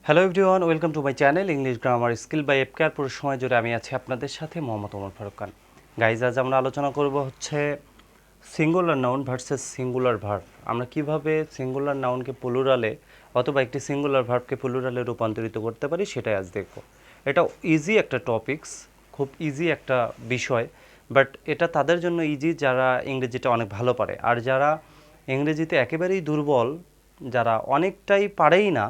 Hello everyone, welcome to my channel English grammar skill by এপকার। পুরো সময় জুড়ে আমি আছি আপনাদের সাথে মোহাম্মদ ওমর ফারুক খান। গাইজ, আজ আমরা আলোচনা করব হচ্ছে singular noun versus singular verb. আমরা কিভাবে সিঙ্গুলার নাউনকে প্লুরালে অথবা একটি সিঙ্গুলার ভার্বকে প্লুরালে রূপান্তরিত করতে পারি সেটাই আজ দেখব। এটা ইজি একটা টপিকস, খুব ইজি একটা বিষয়, বাট এটা তাদের জন্য ইজি যারা ইংরেজিটা অনেক ভালো পারে। আর যারা ইংরেজিতে একেবারেই দুর্বল, যারা অনেকটাই পারেই না,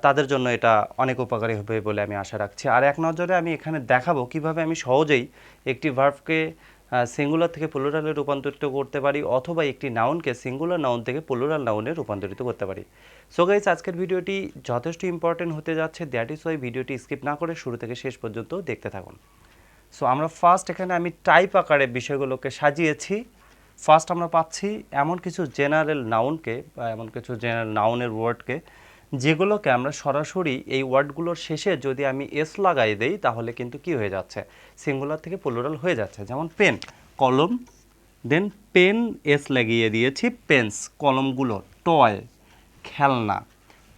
তাদের জন্য এটা অনেক উপকারী হবে বলে আমি আশা রাখছি। আর এক নজরে আমি এখানে দেখাবো কিভাবে আমি সহজেই একটি ভার্বকে সিঙ্গুলার থেকে প্লুরালে রূপান্তরিত করতে পারি অথবা একটি নাউনকে সিঙ্গুলার নাউন থেকে প্লুরাল নাউনে রূপান্তরিত করতে পারি। সো গাইস, আজকের ভিডিওটি যথেষ্ট ইম্পর্টেন্ট হতে যাচ্ছে, দ্যাট ইজ ওয়াই ভিডিওটি স্কিপ না করে শুরু থেকে শেষ পর্যন্ত দেখতে থাকুন। সো আমরা ফার্স্ট এখানে আমি টাইপ আকারে বিষয়গুলোকে সাজিয়েছি। ফার্স্ট আমরা পাচ্ছি এমন কিছু জেনারেল নাউনকে বা এমন কিছু জেনারেল নাউনের ওয়ার্ডকে যেগুলোকে আমরা সরাসরি এই ওয়ার্ডগুলোর শেষে যদি আমি এস লাগাই দেই তাহলে কিন্তু কি হয়ে যাচ্ছে, সিঙ্গুলার থেকে প্লুরাল হয়ে যাচ্ছে। যেমন পেন, কলম, দেন পেন এস লাগিয়ে দিয়েছি, পেন্স কলমগুলো, টয় খেলনা,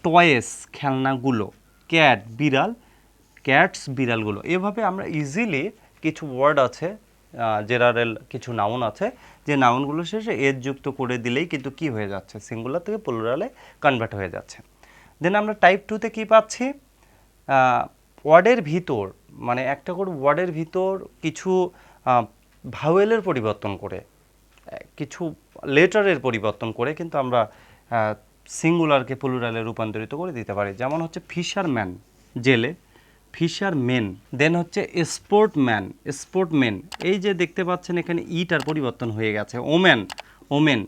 টয়েস খেলনাগুলো, ক্যাট বিড়াল, ক্যাটস বিড়ালগুলো। এভাবে আমরা ইজিলি কিছু ওয়ার্ড আছে, জেনারেল কিছু নাউন আছে, যে নাউনগুলো শেষে এস যুক্ত করে দিলেই কিন্তু কি হয়ে যাচ্ছে, সিঙ্গুলার থেকে প্লুরালে কনভার্ট হয়ে যাচ্ছে। দেন আমরা টাইপ টুতে কী পাচ্ছি, ওয়ার্ডের ভিতর, মানে একটা করে ওয়ার্ডের ভিতর কিছু ভাওয়েলের পরিবর্তন করে, কিছু লেটারের পরিবর্তন করে কিন্তু আমরা সিঙ্গুলারকে প্লুরালে রূপান্তরিত করে দিতে পারি। যেমন হচ্ছে ফিশারম্যান, জেলে, ফিশারমেন। দেন হচ্ছে স্পোর্টম্যান, স্পোর্টমেন। এই যে দেখতে পাচ্ছেন এখানে ইটার পরিবর্তন হয়ে গেছে, ওমেন, ওমেন।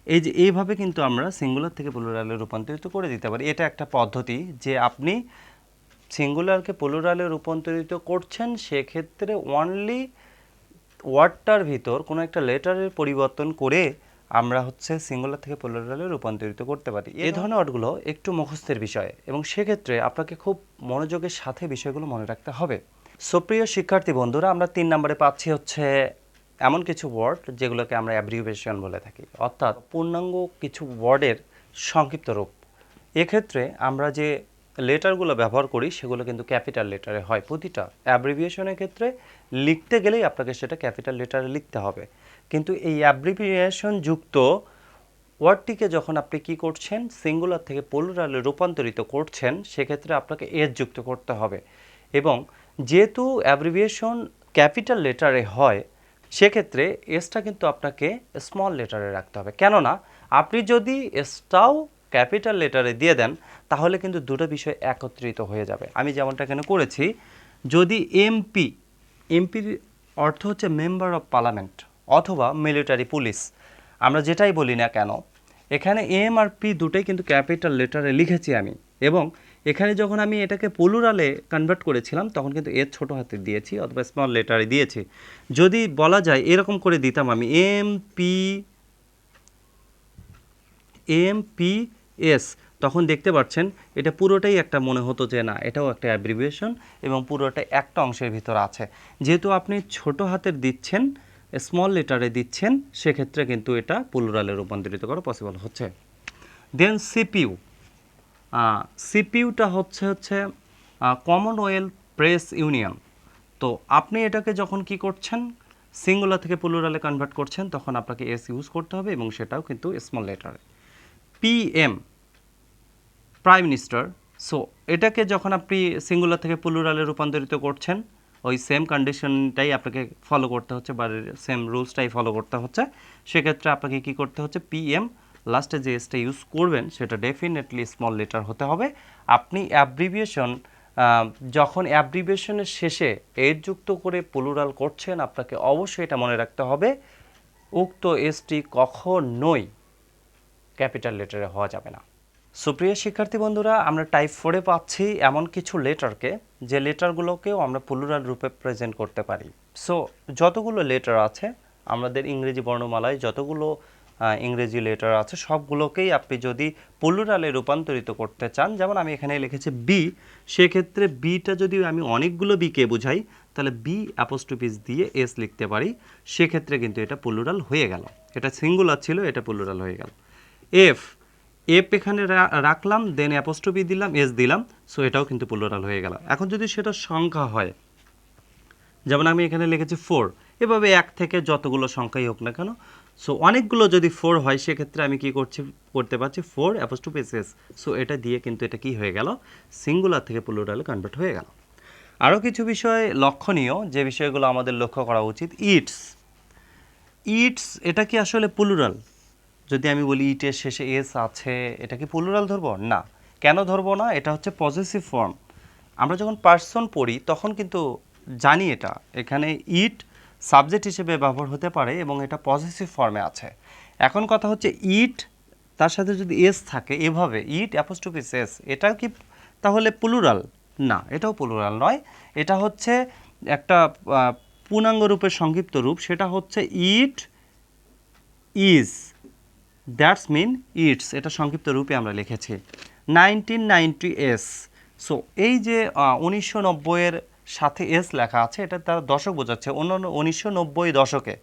এই যে এইভাবে কিন্তু আমরা সিঙ্গুলার থেকে প্লুরালে রূপান্তরিত করে দিতে পারি। এটা একটা পদ্ধতি যে আপনি সিঙ্গুলারকে প্লুরালে রূপান্তরিত করছেন, সেক্ষেত্রে অনলি ওয়ার্ডটার ভিতর কোনো একটা লেটারের পরিবর্তন করে আমরা হচ্ছে সিঙ্গুলার থেকে প্লুরালে রূপান্তরিত করতে পারি। এই ধরনের ওয়ার্ডগুলো একটু মুখস্থের বিষয় এবং সেক্ষেত্রে আপনাকে খুব মনোযোগের সাথে বিষয়গুলো মনে রাখতে হবে। সো প্রিয় শিক্ষার্থী বন্ধুরা, আমরা 3 নম্বরে পাচ্ছি হচ্ছে এমন কিছু ওয়ার্ড যেগুলোকে আমরা অ্যাব্রিভিয়েশন বলে থাকি, অর্থাৎ পূর্ণাঙ্গ কিছু ওয়ার্ডের সংক্ষিপ্ত রূপ। এক্ষেত্রে আমরা যে লেটারগুলো ব্যবহার করি সেগুলো কিন্তু ক্যাপিটাল লেটারে হয়। প্রতিটা অ্যাব্রিভিয়েশনের ক্ষেত্রে লিখতে গেলেই আপনাকে সেটা ক্যাপিটাল লেটারে লিখতে হবে, কিন্তু এই অ্যাব্রিভিয়েশন যুক্ত ওয়ার্ডটিকে যখন আপনি কি করছেন, সিঙ্গুলার থেকে প্লুরালে রূপান্তরিত করছেন, সেক্ষেত্রে আপনাকে এস যুক্ত করতে হবে। এবং যেহেতু অ্যাব্রিভিয়েশন ক্যাপিটাল লেটারে হয়, সেক্ষেত্রে এসটা কিন্তু আপনাকে স্মল লেটারে রাখতে হবে। কেননা আপনি যদি এসটাও ক্যাপিটাল লেটারে দিয়ে দেন তাহলে কিন্তু দুটো বিষয় একত্রিত হয়ে যাবে। আমি যেমনটা এখানে করেছি, যদি এমপি, এমপির অর্থ হচ্ছে মেম্বার অফ পার্লামেন্ট অথবা মিলিটারি পুলিশ, আমরা যেটাই বলি না কেন, এখানে এম আর পি দুটোই কিন্তু ক্যাপিটাল লেটারে লিখেছি আমি। এবং এখানে যখন আমি এটাকে প্লুরালে কনভার্ট করেছিলাম তখন কিন্তু এর ছোটো হাতে দিয়েছি অথবা স্মল লেটারে দিয়েছি। যদি বলা যায় এরকম করে দিতাম আমি এম পি এস, তখন দেখতে পাচ্ছেন এটা পুরোটাই একটা মনে হতো যে না, এটাও একটা অ্যাব্রিভিয়েশন এবং পুরোটাই একটা অংশের ভিতর আছে। যেহেতু আপনি ছোট হাতের দিচ্ছেন, স্মল লেটারে দিচ্ছেন, সেক্ষেত্রে কিন্তু এটা প্লুরালে রূপান্তরিত করা পসিবল হচ্ছে। দেন সিপিইউ, সিপিইউটা হচ্ছে কমনওয়েলথ প্রেস ইউনিয়ন। তো আপনি এটাকে যখন কি করছেন, সিঙ্গুলার থেকে প্লুরালে কনভার্ট করছেন, তখন আপনাকে এস ইউজ করতে হবে এবং সেটাও কিন্তু স্মল লেটারে। PM, prime minister. সো এটাকে যখন আপনি সিঙ্গুলার থেকে প্লুরালে রূপান্তরিত করছেন, ওই সেম কন্ডিশনটাই আপনাকে ফলো করতে হচ্ছে বা সেম রুলসটাই ফলো করতে হচ্ছে। সেক্ষেত্রে আপনাকে কি করতে হচ্ছে, পিএম লাস্টে যে এসটা ইউজ করবেন সেটা ডেফিনেটলি স্মল লেটার হতে হবে। আপনি অ্যাব্রিভিয়েশন যখন অ্যাব্রিভিয়েশনের শেষে এর যুক্ত করে প্লুরাল করছেন, আপনাকে অবশ্যই এটা মনে রাখতে হবে, উক্ত এসটি কখনোই ক্যাপিটাল লেটারে হওয়া যাবে না। সুপ্রিয় শিক্ষার্থী বন্ধুরা, আমরা টাইপ 4-এ পাচ্ছি এমন কিছু লেটারকে যে লেটারগুলোকেও আমরা প্লুরাল রূপে প্রেজেন্ট করতে পারি। সো যতগুলো লেটার আছে আমাদের ইংরেজি বর্ণমালায়, যতগুলো ইংরেজি লেটার আছে সবগুলোকেই আপনি যদি প্লুরালে রূপান্তরিত করতে চান, যেমন আমি এখানে লিখেছি বি, সেক্ষেত্রে বিটা যদি আমি অনেকগুলো বিকে বোঝাই তাহলে বি অ্যাপোস্ট্রোফিস দিয়ে এস লিখতে পারি, সেক্ষেত্রে কিন্তু এটা প্লুরাল হয়ে গেল। এটা সিঙ্গুলার ছিল, এটা প্লুরাল হয়ে গেল। এফ, এফ এখানে রাখলাম, দেন অ্যাপোস্ট্রফি দিলাম, এস দিলাম, সো এটাও কিন্তু প্লুরাল হয়ে গেল। এখন যদি সেটা সংখ্যা হয়, যেমন আমি এখানে লিখেছি 4, এভাবে 1 থেকে যতগুলো সংখ্যাই হোক না কেন, সো অনেকগুলো যদি 4 হয় সেক্ষেত্রে আমি কি করতে পারছি 4 অ্যাপোস্ট্রফি এস। সো এটা দিয়ে কিন্তু এটা কি হয়ে গেল, সিঙ্গুলার থেকে প্লুরালে কনভার্ট হয়ে গেল। আরও কিছু বিষয় লক্ষণীয়, যে বিষয়গুলো আমাদের লক্ষ্য করা উচিত। ইটস, ইটস এটা কি আসলে প্লুরাল? যদি আমি বলি ইটের শেষে এস আছে, এটা কি প্লুরাল ধরবো? না। কেন ধরবো না? এটা হচ্ছে পজেসিভ ফর্ম। আমরা যখন পার্সন পড়ি তখন কিন্তু জানি এটা, এখানে ইট সাবজেক্ট হিসেবে ব্যবহার হতে পারে এবং এটা পজেসিভ ফর্মে আছে। এখন কথা হচ্ছে ইট তার সাথে যদি এস থাকে, এভাবে ইট অ্যাপোস্ট্রফি এস, এটা কি তাহলে প্লুরাল? না, এটাও প্লুরাল নয়। এটা হচ্ছে একটা পূর্ণাঙ্গ রূপের সংক্ষিপ্ত রূপ, সেটা হচ্ছে it is, that's mean it's, এটা সংক্ষিপ্ত রূপে আমরা লিখেছি। 1990s, সো এই যে 1990-এর সাথে এস লেখা আছে, এটা তার দশক বোঝাচ্ছে, অন্যান্য 1990 দশকে,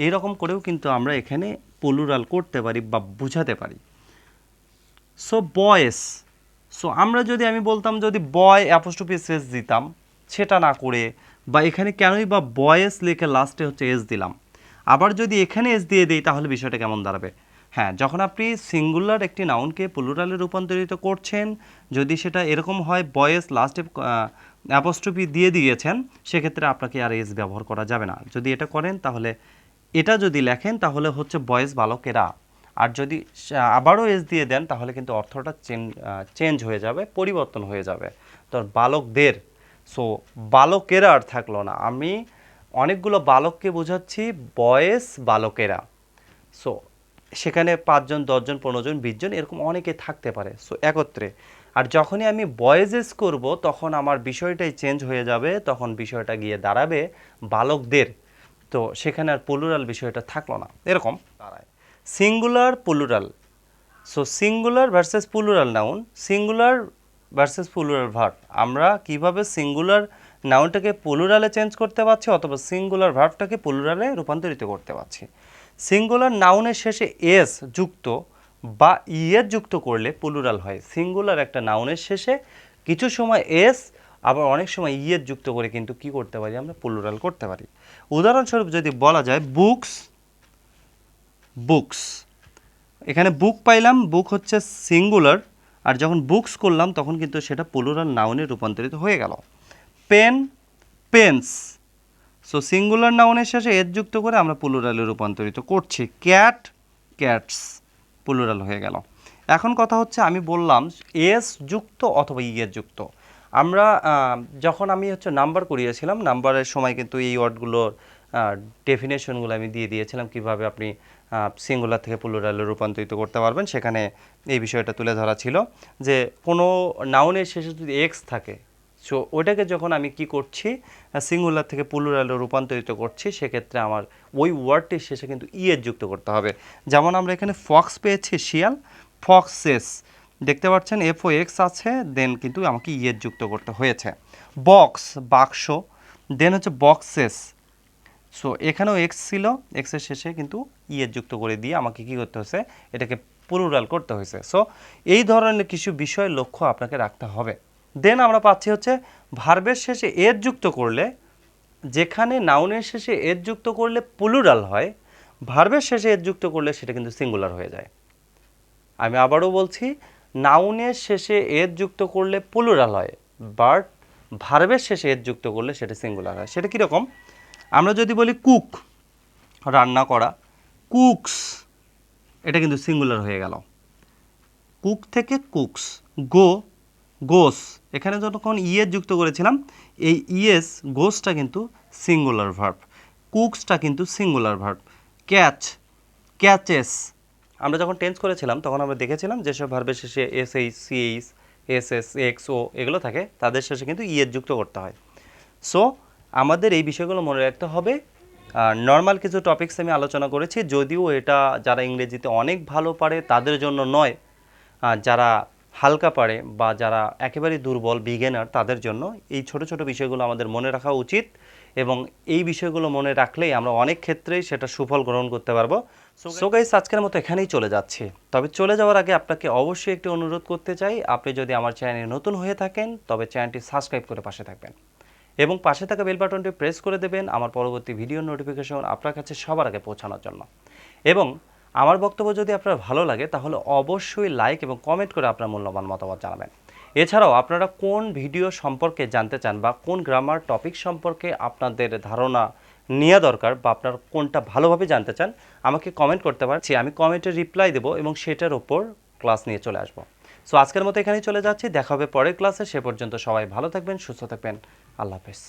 এইরকম করেও কিন্তু আমরা এখানে প্লুরাল করতে পারি বা বুঝাতে পারি। সো বয়েস, সো আমরা যদি আমি বলতাম যদি বয় অ্যাপোস্ট্রফি এস দিতাম, সেটা না করে, বা এখানে কেনই বা বয়েস লিখে লাস্টে হচ্ছে এস দিলাম, আবার যদি এখানে এস দিয়ে দিই তাহলে বিষয়টা কেমন দাঁড়াবে? হ্যাঁ, যখন আপনি সিঙ্গুলার একটি নাউনকে প্লুরালে রূপান্তরিত করছেন, যদি সেটা এরকম হয় বয়েস লাস্টে অ্যাপোস্ট্রফি দিয়ে দিয়েছেন, সেক্ষেত্রে আপনাকে আর এস ব্যবহার করা যাবে না। যদি এটা করেন তাহলে, এটা যদি লেখেন তাহলে হচ্ছে বয়েস বালকেরা, আর যদি আবারও এস দিয়ে দেন তাহলে কিন্তু অর্থটা চেঞ্জ হয়ে যাবে, পরিবর্তন হয়ে যাবে। তো বালকদের, সো বালকেরা আর থাকলো না, আমি অনেকগুলো বালককে বোঝাচ্ছি বয়েস বালকেরা। সো সেখানে 5 জন 10 জন 15 জন 20 জন এরকম অনেকে থাকতে পারে, সো একত্রে। আর যখনই আমি বয়েজেস করব তখন আমার বিষয়টাই চেঞ্জ হয়ে যাবে, তখন বিষয়টা গিয়ে দাঁড়াবে বালকদের। তো সেখানে আর প্লুরাল বিষয়টা থাকলো না, এরকম দাঁড়ায়। Singular plural, so singular versus plural noun, singular versus plural verb, আমরা কিভাবে সিঙ্গুলার নাউনটাকে প্লুরালে চেঞ্জ করতে পারছি অথবা সিঙ্গুলার ভার্বটাকে প্লুরালে রূপান্তরিত করতে পারছি। সিঙ্গুলার নাউনের শেষে এস যুক্ত বা ইয়ের যুক্ত করলে প্লুরাল হয়। সিঙ্গুলার একটা নাউনের শেষে কিছু সময় এস, আবার অনেক সময় ইয়ের যুক্ত করে কিন্তু কি করতে পারি, আমরা প্লুরাল করতে পারি। উদাহরণস্বরূপ যদি বলা যায় বুকস, বুকস, এখানে বুক পাইলাম, বুক হচ্ছে সিঙ্গুলার, আর যখন বুকস করলাম তখন কিন্তু সেটা প্লুরাল নাউনে রূপান্তরিত হয়ে গেল। পেন, পেন্স, সো সিঙ্গুলার নাউনের শেষে এর যুক্ত করে আমরা প্লুরালে রূপান্তরিত করছি। ক্যাট, ক্যাটস, প্লুরাল হয়ে গেল। এখন কথা হচ্ছে আমি বললাম এস যুক্ত অথবা ইয়ের যুক্ত। আমরা যখন আমি হচ্ছে নাম্বার করিয়েছিলাম, নাম্বারের সময় কিন্তু এই ওয়ার্ডগুলোর ডেফিনেশনগুলো আমি দিয়ে দিয়েছিলাম, কিভাবে আপনি সিঙ্গুলার থেকে প্লুরালে রূপান্তরিত করতে পারবেন। সেখানে এই বিষয়টা তুলে ধরা ছিল যে কোনো নাউনের শেষে যদি এক্স থাকে, সো ওইটাকে যখন আমি কি করছি সিঙ্গুলার থেকে প্লুরালে রূপান্তরিত করছি, সেক্ষেত্রে আমার ওই ওয়ার্ডটির শেষে কিন্তু ইয়ের যুক্ত করতে হবে। যেমন আমরা এখানে ফক্স পেয়েছি, শিয়াল, ফক্সেস, দেখতে পাচ্ছেন এফ ও এক্স আছে, দেন কিন্তু আমাকে ইয়ের যুক্ত করতে হয়েছে। বক্স, বাক্স, দেন হচ্ছে বক্সেস, সো এখানেও এক্স ছিল, এক্সের শেষে কিন্তু ইয়ের যুক্ত করে দিয়ে আমাকে কি করতে হয়েছে, এটাকে প্লুরাল করতে হয়েছে। সো এই ধরনের কিছু বিষয় লক্ষ্য আপনাকে রাখতে হবে। দেন আমরা পাচ্ছি হচ্ছে ভার্বের শেষে এর যুক্ত করলে, যেখানে নাউনের শেষে এর যুক্ত করলে প্লুরাল হয়, ভার্বের শেষে এর যুক্ত করলে সেটা কিন্তু সিঙ্গুলার হয়ে যায়। আমি আবারও বলছি, নাউনের শেষে এর যুক্ত করলে প্লুরাল হয়, বাট ভার্বের শেষে এর যুক্ত করলে সেটা সিঙ্গুলার হয়। সেটা কীরকম? আমরা যদি বলি কুক, রান্না করা, কুকস, এটা কিন্তু সিঙ্গুলার হয়ে গেল। কুক থেকে কুকস। গো, গোস, এখানে যখন ইয়েস যুক্ত করেছিলাম, এই ইয়েস গোসটা কিন্তু সিঙ্গুলার ভার্ব, কুকসটা কিন্তু সিঙ্গুলার ভার্ব। ক্যাচ, ক্যাচেস, আমরা যখন টেন্স করেছিলাম তখন আমরা দেখেছিলাম যেসব ভার্বের শেষে S H, C H, S S, X O এগুলো থাকে, তাদের শেষে কিন্তু ইয়েস যুক্ত করতে হয়। সো আমাদের এই বিষয়গুলো মনে রাখতে হবে। নর্মাল কিছু টপিকস আমি আলোচনা করেছি, যদিও এটা যারা ইংরেজিতে অনেক ভালো পারে তাদের জন্য নয়, যারা হালকা পারে বা যারা একেবারে দুর্বল বিগিনার তাদের জন্য এই ছোট ছোট বিষয়গুলো আমাদের মনে রাখা উচিত, এবং এই বিষয়গুলো মনে রাখলেই আমরা অনেক ক্ষেত্রেই সেটা সুফল গ্রহণ করতে পারবো। সো গাইস আজকের মতো এখানেই চলে যাচ্ছি, তবে চলে যাওয়ার আগে আপনাকে অবশ্যই একটি অনুরোধ করতে চাই, আপনি যদি আমার চ্যানেলে নতুন হয়ে থাকেন তবে চ্যানেলটি সাবস্ক্রাইব করে পাশে থাকবেন এবং পাশে থাকা বেল বাটনটি প্রেস করে দেবেন আমার পরবর্তী ভিডিও নোটিফিকেশন আপনার কাছে সবার আগে পৌঁছানোর জন্য। এবং আমার বক্তব্য যদি আপনার ভালো লাগে তাহলে অবশ্যই লাইক এবং কমেন্ট করে আপনার মূল্যবান মতামত জানাবেন। এছাড়াও আপনারা কোন ভিডিও সম্পর্কে জানতে চান বা কোন গ্রামার টপিক সম্পর্কে আপনাদের ধারণা নেওয়া দরকার বা আপনারা কোনটা ভালোভাবে জানতে চান আমাকে কমেন্ট করতে পারছি, আমি কমেন্টে রিপ্লাই দেবো এবং সেটার ওপর ক্লাস নিয়ে চলে আসবো। সো আজকের মতো এখানেই চলে যাচ্ছি, দেখা হবে পরের ক্লাসে। সে পর্যন্ত সবাই ভালো থাকবেন, সুস্থ থাকবেন। আল্লাহ হাফেজ।